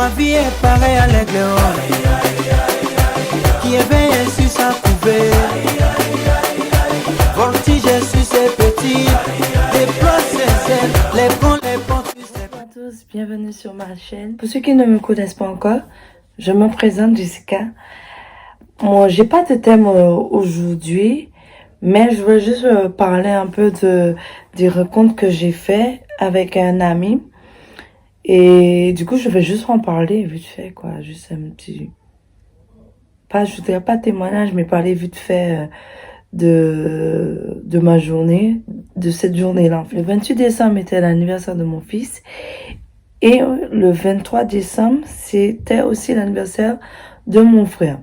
Ma vie est pareille à l'aigle qui éveille sur sa couvée. Voltige sur ses petits, les plans sincères, les bons, les bons. Bonjour à tous, bienvenue sur ma chaîne. Pour ceux qui ne me connaissent pas encore, je me présente Jessica. Moi, j'ai pas de thème aujourd'hui, mais je veux juste parler un peu des rencontres que j'ai fait avec un ami. Et du coup, je vais juste en parler vite fait, quoi. Juste un petit... je dirais pas témoignage, mais parler vite fait de ma journée, de cette journée-là. Le 28 décembre était l'anniversaire de mon fils. Et le 23 décembre, c'était aussi l'anniversaire de mon frère.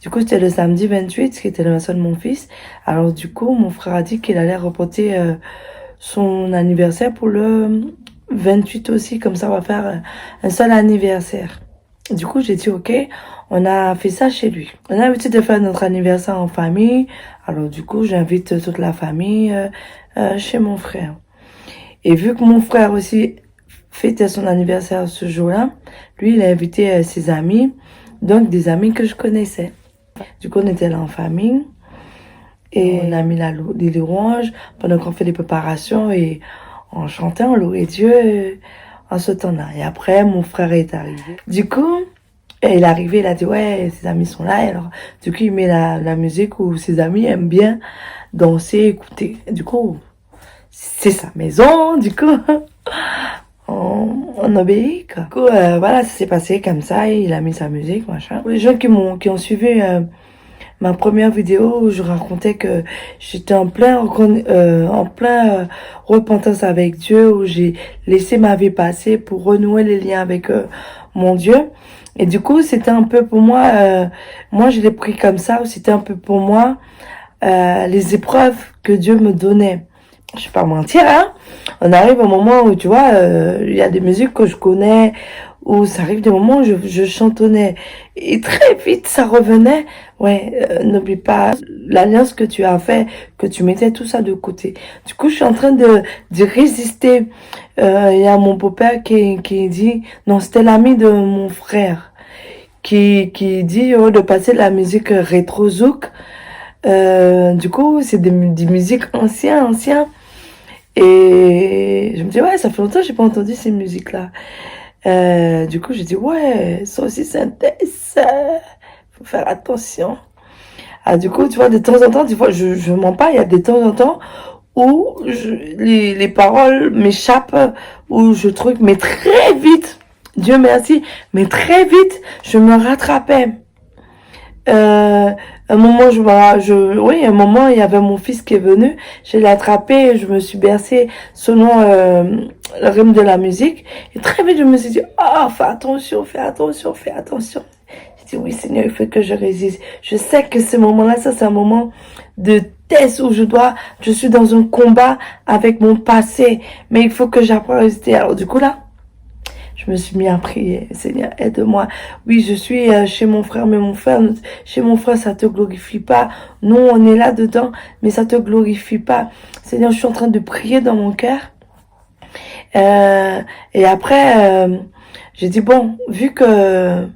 Du coup, c'était le samedi 28, qui était l'anniversaire de mon fils. Alors du coup, mon frère a dit qu'il allait reporter son anniversaire pour le 28 aussi, comme ça on va faire un seul anniversaire. Du coup, j'ai dit ok, on a fait ça chez lui. On a l'habitude de faire notre anniversaire en famille. Alors du coup, j'invite toute la famille chez mon frère. Et vu que mon frère aussi fêtait son anniversaire ce jour-là, lui, il a invité ses amis, donc des amis que je connaissais. Du coup, on était là en famille et on a mis les louanges pendant qu'on fait les préparations et on chantait, on louait Dieu en ce temps-là. Et après, mon frère est arrivé. Du coup, il est arrivé, il a dit, ouais, ses amis sont là. Et alors, du coup, il met la musique où ses amis aiment bien danser, écouter. Et du coup, c'est sa maison, du coup, on obéit, quoi. Du coup, voilà, ça s'est passé comme ça, et il a mis sa musique, machin. Pour les gens qui ont suivi ma première vidéo où je racontais que j'étais en plein repentance avec Dieu, où j'ai laissé ma vie passer pour renouer les liens avec mon Dieu. Et du coup, c'était un peu pour moi, moi je l'ai pris comme ça, c'était un peu pour moi les épreuves que Dieu me donnait. Je vais pas mentir, hein. On arrive au moment où, tu vois, il y a des musiques que je connais, où ça arrive des moments où je chantonnais. Et très vite, ça revenait. Ouais, n'oublie pas l'alliance que tu as fait, que tu mettais tout ça de côté. Du coup, je suis en train de résister. Il y a mon beau-père qui dit, non, c'était l'ami de mon frère, qui dit, de passer de la musique rétro-zouk. Du coup, c'est des musiques anciennes. Et je me dis, ouais, ça fait longtemps que j'ai pas entendu ces musiques-là. Du coup, j'ai dit, ouais, ça aussi c'est intéressant. Faut faire attention. Ah, du coup, tu vois, de temps en temps, tu vois, je mens pas, il y a des temps en temps où les paroles m'échappent, où je truc, mais très vite, Dieu merci, mais très vite, je me rattrapais. Un moment, oui, un moment, il y avait mon fils qui est venu, je l'ai attrapé, je me suis bercée selon le rythme de la musique, et très vite, je me suis dit, oh, fais attention. J'ai dit, oui, Seigneur, il faut que je résiste. Je sais que ce moment-là, ça, c'est un moment de test où je suis dans un combat avec mon passé, mais il faut que j'apprenne à résister. Alors, du coup, là, je me suis mis à prier. Seigneur, aide-moi. Oui, je suis chez mon frère, mais chez mon frère, ça te glorifie pas. Non, on est là-dedans, mais ça te glorifie pas. Seigneur, je suis en train de prier dans mon cœur. Et après, j'ai dit, bon, vu que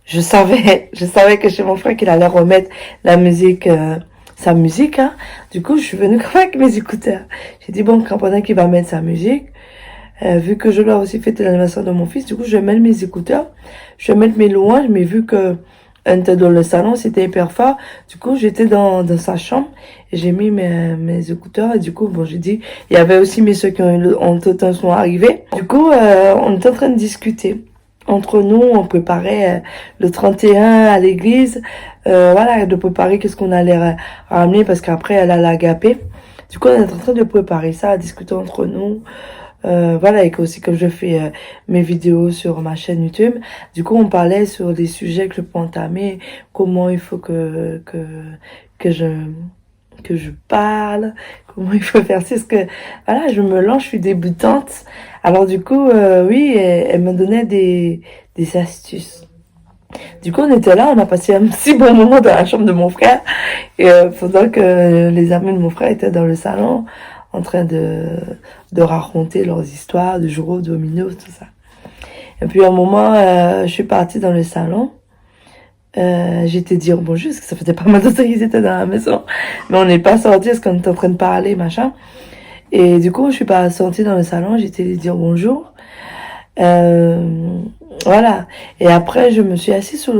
je savais que chez mon frère qu'il allait remettre la musique, sa musique, hein. Du coup, je suis venue avec mes écouteurs. J'ai dit, bon, quand pendant qu'il va mettre sa musique, vu que je dois aussi fêter l'anniversaire de mon fils, du coup, je vais mettre mes écouteurs, je vais mettre mes louanges, mais vu que on était dans le salon, c'était hyper fort, du coup, j'étais dans sa chambre, et j'ai mis mes écouteurs, et du coup, bon, j'ai dit, il y avait aussi mes soeurs qui sont arrivés. Du coup, on était en train de discuter. Entre nous, on préparait le 31 à l'église, voilà, de préparer qu'est-ce qu'on allait ramener, parce qu'après, elle allait agaper. Du coup, on est en train de préparer ça, à discuter entre nous. Voilà, et aussi comme je fais mes vidéos sur ma chaîne YouTube, du coup on parlait sur des sujets que je peux entamer, comment il faut que je parle, comment il faut faire c'est ce que voilà, je me lance, je suis débutante. Alors du coup oui, elle me donnait des astuces. Du coup, on était là, on a passé un si bon moment dans la chambre de mon frère, et pendant que les amis de mon frère étaient dans le salon, en train de raconter leurs histoires, de jouer au domino, tout ça. Et puis, à un moment, je suis partie dans le salon. J'étais dire bonjour, parce que ça faisait pas mal de temps qu'ils étaient dans la maison. Mais on n'est pas sortis parce qu'on était en train de parler, machin. Et du coup, je suis pas sortie dans le salon, j'étais dire bonjour. Voilà. Et après, je me suis assise sur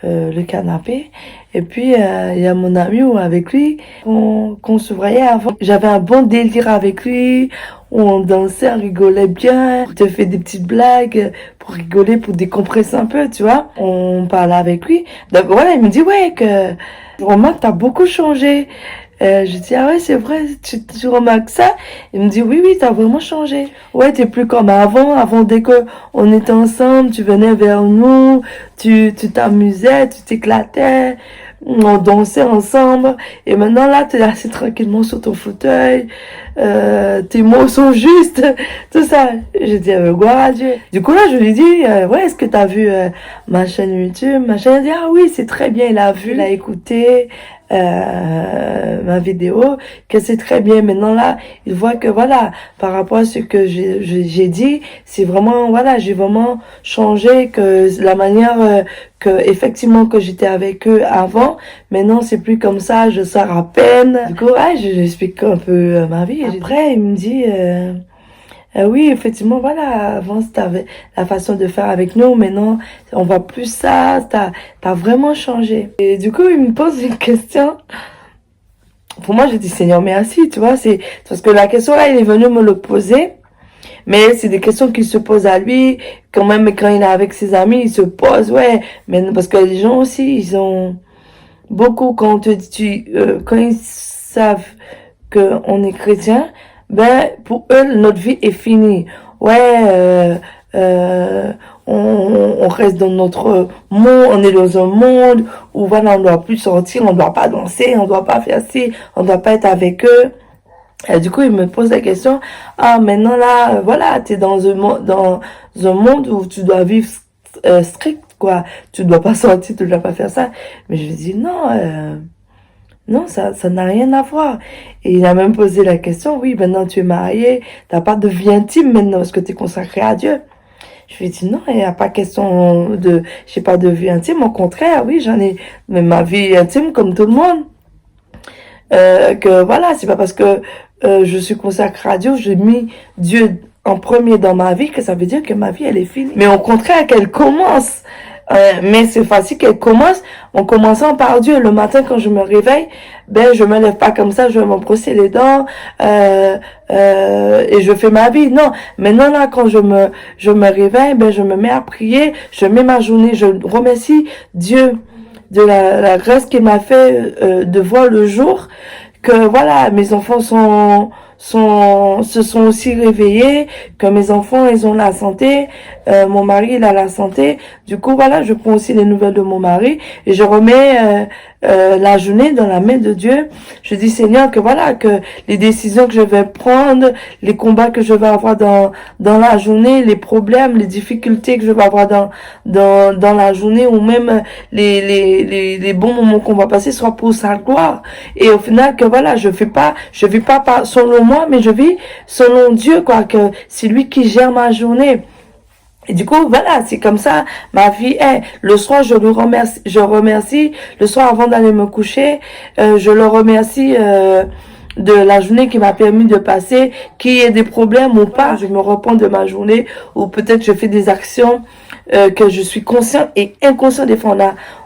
le canapé. Et puis, il y a mon ami ou avec lui, qu'on se voyait avant. J'avais un bon délire avec lui, où on dansait, on rigolait bien, on te fait des petites blagues pour rigoler, pour décompresser un peu, tu vois. On parlait avec lui. Donc voilà, il me dit, ouais, que vraiment, t'as beaucoup changé. Je dis, ah ouais, c'est vrai, tu remarques ça? Il me dit, oui, oui, t'as vraiment changé. Ouais, t'es plus comme avant. Avant, dès que on était ensemble, tu venais vers nous, tu t'amusais, tu t'éclatais, on dansait ensemble. Et maintenant, là, t'es assis tranquillement sur ton fauteuil, tes mots sont justes, tout ça. Je dis, gloire à Dieu. Du coup, là, je lui dis, ouais, est-ce que t'as vu ma chaîne YouTube? Ma chaîne, elle dit, ah oui, c'est très bien, il a vu, il a écouté. Ma vidéo, que c'est très bien. Maintenant là, il voit que voilà, par rapport à ce que j'ai dit, c'est vraiment, voilà, j'ai vraiment changé, que la manière que effectivement que j'étais avec eux avant, maintenant c'est plus comme ça, je sors à peine. Du coup, ouais, j'explique un peu ma vie. Après, il me dit... oui, effectivement, voilà, avant c'était la façon de faire avec nous, maintenant on voit plus ça, t'as vraiment changé. Et du coup, il me pose une question. Pour moi, je dis Seigneur, merci, tu vois, c'est parce que la question là, il est venu me le poser, mais c'est des questions qu'il se pose à lui, quand même quand il est avec ses amis, il se pose, ouais, mais parce que les gens aussi, ils ont beaucoup quand on te dit, quand ils savent que on est chrétien, ben pour eux notre vie est finie. Ouais, on reste dans notre monde, on est dans un monde où voilà, on doit plus sortir, on doit pas danser, on doit pas faire ci, on doit pas être avec eux. Et du coup, il me pose la question, ah maintenant là, voilà, t'es dans un monde où tu dois vivre strict, quoi. Tu dois pas sortir, tu dois pas faire ça. Mais je lui dis non. Non, ça n'a rien à voir. Et il a même posé la question, oui, maintenant tu es marié, t'as pas de vie intime maintenant, parce que tu es consacré à Dieu. Je lui ai dit non, il n'y a pas question j'ai pas de vie intime, au contraire, oui, j'en ai, mais ma vie intime comme tout le monde. Que voilà, c'est pas parce que je suis consacrée à Dieu, j'ai mis Dieu en premier dans ma vie, que ça veut dire que ma vie, elle est finie. Mais au contraire, qu'elle commence. Mais c'est facile qu'elle commence en commençant par Dieu. Le matin, quand je me réveille, ben, je me lève pas comme ça, je vais me brosser les dents, et je fais ma vie. Non. Maintenant, là, quand je me réveille, ben, je me mets à prier, je mets ma journée, je remercie Dieu de la grâce qu'il m'a fait, de voir le jour, que voilà, mes enfants se sont aussi réveillés, que mes enfants, ils ont la santé, mon mari, il a la santé. Du coup, voilà, je prends aussi les nouvelles de mon mari et je remets la journée dans la main de Dieu. Je dis, Seigneur, que voilà, que les décisions que je vais prendre, les combats que je vais avoir dans la journée, les problèmes, les difficultés que je vais avoir dans la journée, ou même les bons moments qu'on va passer, soient pour sa gloire. Et au final, que voilà, je vis pas selon moi, mais je vis selon Dieu, quoi, que c'est lui qui gère ma journée. Et du coup, voilà, c'est comme ça, ma vie est. Le soir, je remercie, le soir avant d'aller me coucher, je le remercie, de la journée qui m'a permis de passer, qu'il y ait des problèmes ou pas, je me repens de ma journée, ou peut-être je fais des actions, que je suis conscient et inconscient des fois.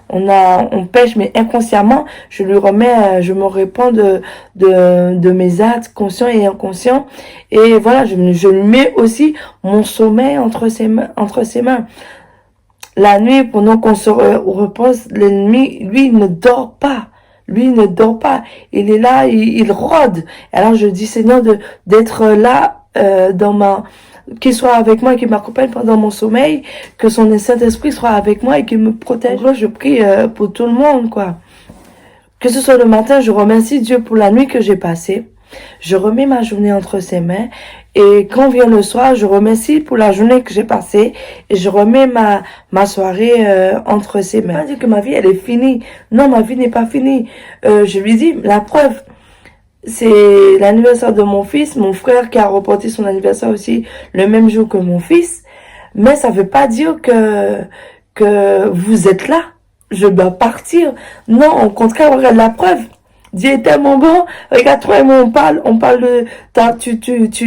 On pêche, mais inconsciemment, je lui remets, je me réponds de mes actes conscients et inconscients. Et voilà, je lui mets aussi mon sommeil entre ses mains. La nuit, pendant qu'on se repose, l'ennemi, lui, il ne dort pas. Lui, il ne dort pas. Il est là, il rôde. Alors, je dis, Seigneur, d'être là, qu'il soit avec moi et qu'il m'accompagne pendant mon sommeil, que son Saint-Esprit soit avec moi et qu'il me protège. Là, je prie pour tout le monde, quoi. Que ce soit le matin, je remercie Dieu pour la nuit que j'ai passée. Je remets ma journée entre ses mains. Et quand vient le soir, je remercie pour la journée que j'ai passée. Et je remets ma soirée entre ses mains. Je ne pas dire que ma vie, elle est finie. Non, ma vie n'est pas finie. Je lui dis, la preuve, c'est l'anniversaire de mon fils, mon frère qui a reporté son anniversaire aussi le même jour que mon fils. Mais ça veut pas dire que vous êtes là. Je dois partir. Non, au contraire, regarde la preuve. Dieu est tellement bon. Regarde, toi et moi, on parle de,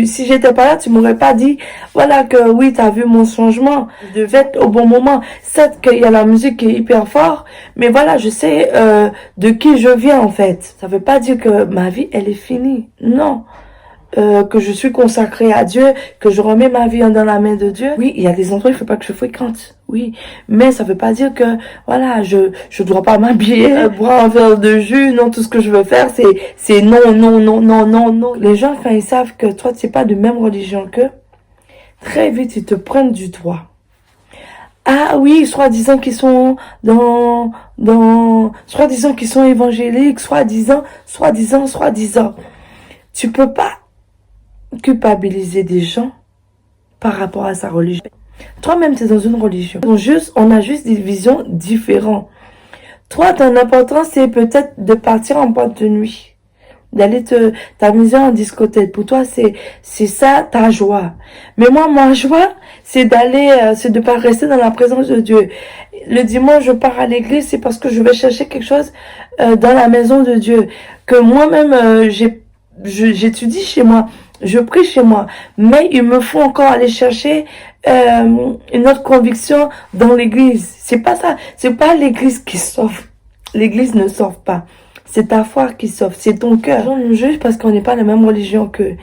si j'étais pas là, tu m'aurais pas dit, voilà, que oui, t'as vu mon changement. Je devais être au bon moment. Certes qu'il y a la musique qui est hyper forte, mais voilà, je sais, de qui je viens, en fait. Ça veut pas dire que ma vie, elle est finie. Non. Que je suis consacrée à Dieu, que je remets ma vie dans la main de Dieu. Oui, il y a des endroits il faut pas que je fréquente. Oui, mais ça veut pas dire que voilà, je dois pas m'habiller, boire un verre de jus. Non, tout ce que je veux faire, c'est non, non, non, non, non, non. Les gens quand ils savent que toi tu n'es pas de même religion qu'eux, très vite ils te prennent du doigt. Ah oui, soi-disant qu'ils sont soi-disant qu'ils sont évangéliques, soi-disant. Tu peux pas culpabiliser des gens par rapport à sa religion. Toi-même, tu es dans une religion. On a juste des visions différentes. Toi, ton importance, c'est peut-être de partir en boîte de nuit. D'aller t'amuser en discothèque. Pour toi, c'est ça ta joie. Mais moi, ma joie, c'est c'est de pas rester dans la présence de Dieu. Le dimanche, je pars à l'église, c'est parce que je vais chercher quelque chose dans la maison de Dieu. Que moi-même, j'étudie chez moi. Je prie chez moi, mais il me faut encore aller chercher une autre conviction dans l'église. C'est pas ça, c'est pas l'église qui sauve. L'église ne sauve pas. C'est ta foi qui sauve, c'est ton cœur. On nous juge parce qu'on n'est pas la même religion qu'eux.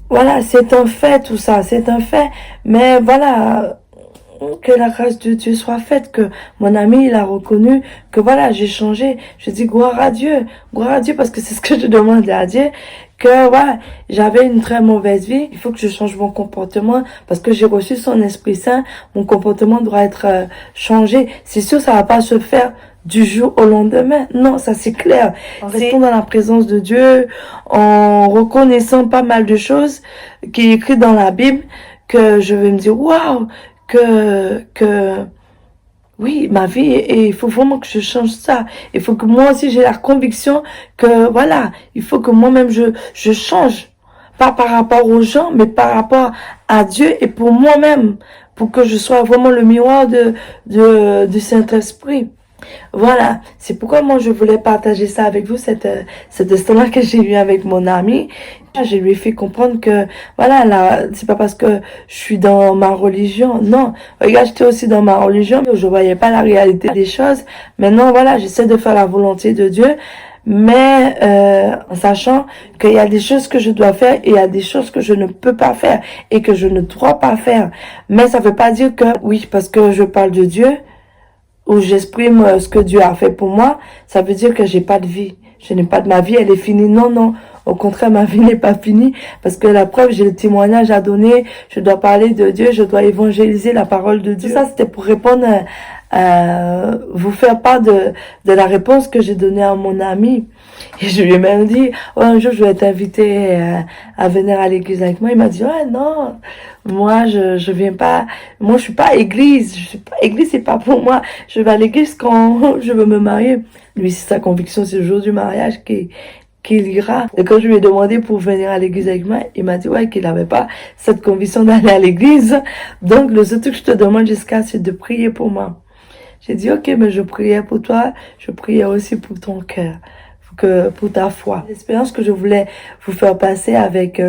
Voilà, c'est un fait tout ça, c'est un fait. Mais voilà, que la grâce de Dieu soit faite, que mon ami il a reconnu que voilà, j'ai changé. Je dis gloire à Dieu parce que c'est ce que je demande à Dieu. Que voilà, j'avais une très mauvaise vie, il faut que je change mon comportement parce que j'ai reçu son Esprit Saint, mon comportement doit être changé. C'est sûr, ça va pas se faire du jour au lendemain. Non, ça c'est clair. En restant dans la présence de Dieu, en reconnaissant pas mal de choses qui est écrit dans la Bible, que je vais me dire waouh, que oui, ma vie, et il faut vraiment que je change ça. Il faut que moi aussi j'ai la conviction que voilà, il faut que moi-même je change. Pas par rapport aux gens, mais par rapport à Dieu et pour moi-même. Pour que je sois vraiment le miroir du Saint-Esprit. Voilà, c'est pourquoi moi je voulais partager ça avec vous, cet instant-là que j'ai eu avec mon ami. Je lui ai fait comprendre que, voilà, là, c'est pas parce que je suis dans ma religion, non. Regarde, j'étais aussi dans ma religion, mais je voyais pas la réalité des choses. Maintenant, voilà, j'essaie de faire la volonté de Dieu, mais en sachant qu'il y a des choses que je dois faire et il y a des choses que je ne peux pas faire et que je ne dois pas faire. Mais ça veut pas dire que, oui, parce que je parle de Dieu, où j'exprime ce que Dieu a fait pour moi, ça veut dire que j'ai pas de vie. Je n'ai pas de ma vie, elle est finie. Non, non. Au contraire, ma vie n'est pas finie parce que la preuve, j'ai le témoignage à donner. Je dois parler de Dieu, je dois évangéliser la parole de Dieu. Tout ça, c'était pour répondre vous faire part de la réponse que j'ai donnée à mon ami. Et je lui ai même dit, oh, un jour, je vais t'inviter à venir à l'église avec moi. Il m'a dit, ouais, non, moi, je viens pas, moi, je suis pas église. Église, c'est pas pour moi. Je vais à l'église quand je veux me marier. Lui, c'est sa conviction, c'est le jour du mariage qu'il ira. Et quand je lui ai demandé pour venir à l'église avec moi, il m'a dit, ouais, qu'il n'avait pas cette conviction d'aller à l'église. Donc, le seul truc que je te demande jusqu'à, c'est de prier pour moi. J'ai dit, ok, mais je priais pour toi, je priais aussi pour ton cœur, pour ta foi. L'expérience que je voulais vous faire passer avec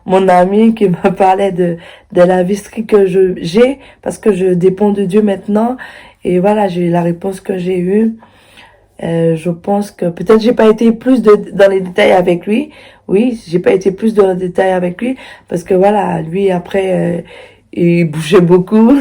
mon ami qui me parlait de la vie stricte que j'ai, parce que je dépends de Dieu maintenant. Et voilà, j'ai eu la réponse que j'ai eue. Je pense que peut-être j'ai pas été plus dans les détails avec lui. Oui, j'ai pas été plus dans les détails avec lui, parce que voilà, lui après... il bougeait beaucoup.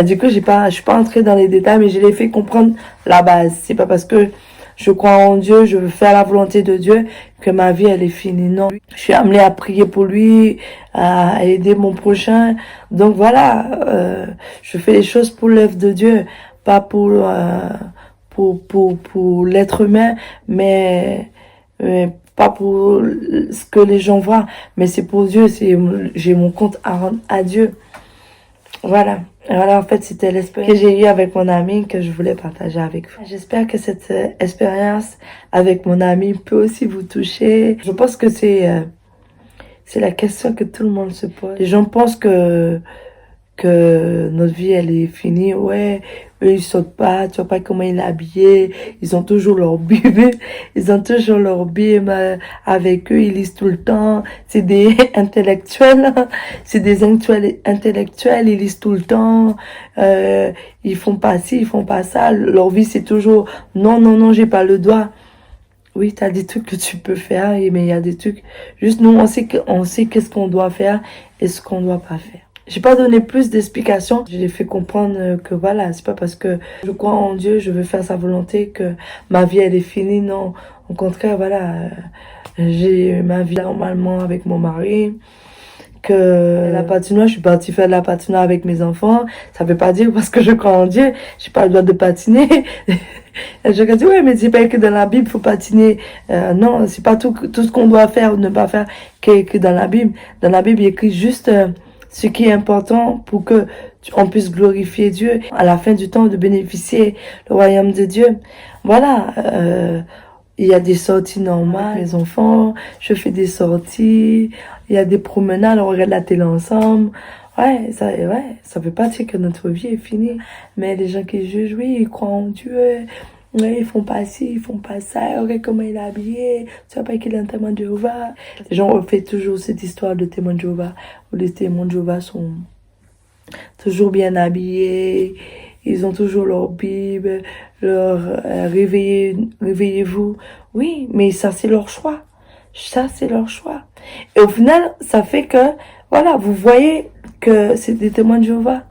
Du coup, je suis pas entrée dans les détails, mais je l'ai fait comprendre la base. C'est pas parce que je crois en Dieu, je veux faire la volonté de Dieu, que ma vie, elle est finie. Non. Je suis amenée à prier pour lui, à aider mon prochain. Donc voilà, je fais les choses pour l'œuvre de Dieu, pas pour l'être humain, mais pas pour ce que les gens voient, mais c'est pour Dieu, j'ai mon compte à rendre à Dieu. Voilà. Voilà, en fait, c'était l'expérience que j'ai eue avec mon ami que je voulais partager avec vous. J'espère que cette expérience avec mon ami peut aussi vous toucher. Je pense que c'est la question que tout le monde se pose. Les gens pensent que notre vie elle est finie. Ouais, eux ils sautent pas, tu vois pas comment il est habillé, ils ont toujours leur bible, ils ont toujours leur bible avec eux, ils lisent tout le temps, c'est des intellectuels, c'est des intellectuels, ils lisent tout le temps, ils font pas ci, ils font pas ça, leur vie c'est toujours non, non, non, j'ai pas le droit. Oui, t'as des trucs que tu peux faire, mais il y a des trucs, juste nous, on sait qu'est-ce qu'on doit faire et ce qu'on doit pas faire. J'ai pas donné plus d'explications. Je l'ai fait comprendre que voilà, c'est pas parce que je crois en Dieu, je veux faire sa volonté que ma vie elle est finie. Non, au contraire, voilà, j'ai ma vie normalement avec mon mari. Que la patinoire, je suis partie faire de la patinoire avec mes enfants. Ça veut pas dire parce que je crois en Dieu, j'ai pas le droit de patiner. Je me dis ouais, mais c'est pas que dans la Bible faut patiner. Non, c'est pas tout ce qu'on doit faire ou ne pas faire que dans la Bible. Dans la Bible, il y a écrit juste ce qui est important pour que on puisse glorifier Dieu à la fin du temps, de bénéficier le royaume de Dieu. Voilà. Il y a des sorties normales avec mes enfants, je fais des sorties, il y a des promenades, on regarde la télé ensemble. Ouais, ça veut pas dire que notre vie est finie. Mais les gens qui jugent, oui, ils croient en Dieu. Ouais, ils font pas ci, ils font pas ça. Regarde comment il est habillé. Tu vois pas qu'il est un témoin de Jéhovah. Les gens refait toujours cette histoire de témoin de Jéhovah, où les témoins de Jéhovah sont toujours bien habillés. Ils ont toujours leur Bible, leur réveillez-vous. Oui, mais ça c'est leur choix. Ça c'est leur choix. Et au final, ça fait que, voilà, vous voyez que c'est des témoins de Jéhovah.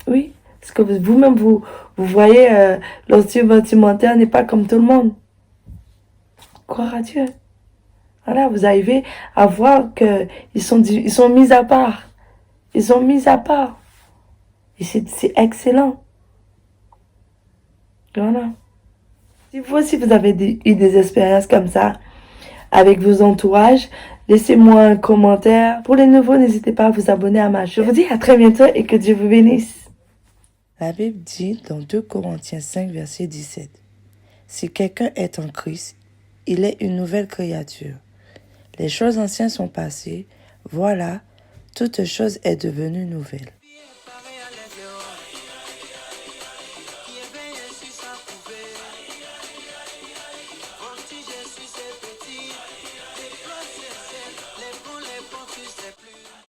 Oui, parce que vous-même, vous voyez, leur style vestimentaire n'est pas comme tout le monde. Croire à Dieu. Voilà, vous arrivez à voir que ils sont mis à part. Ils sont mis à part. Et c'est excellent. Voilà. Si vous aussi vous avez eu des expériences comme ça avec vos entourages, laissez-moi un commentaire. Pour les nouveaux, n'hésitez pas à vous abonner à ma chaîne. Je vous dis à très bientôt et que Dieu vous bénisse. La Bible dit dans 2 Corinthiens 5, verset 17, « Si quelqu'un est en Christ, il est une nouvelle créature. Les choses anciennes sont passées, voilà, toute chose est devenue nouvelle. »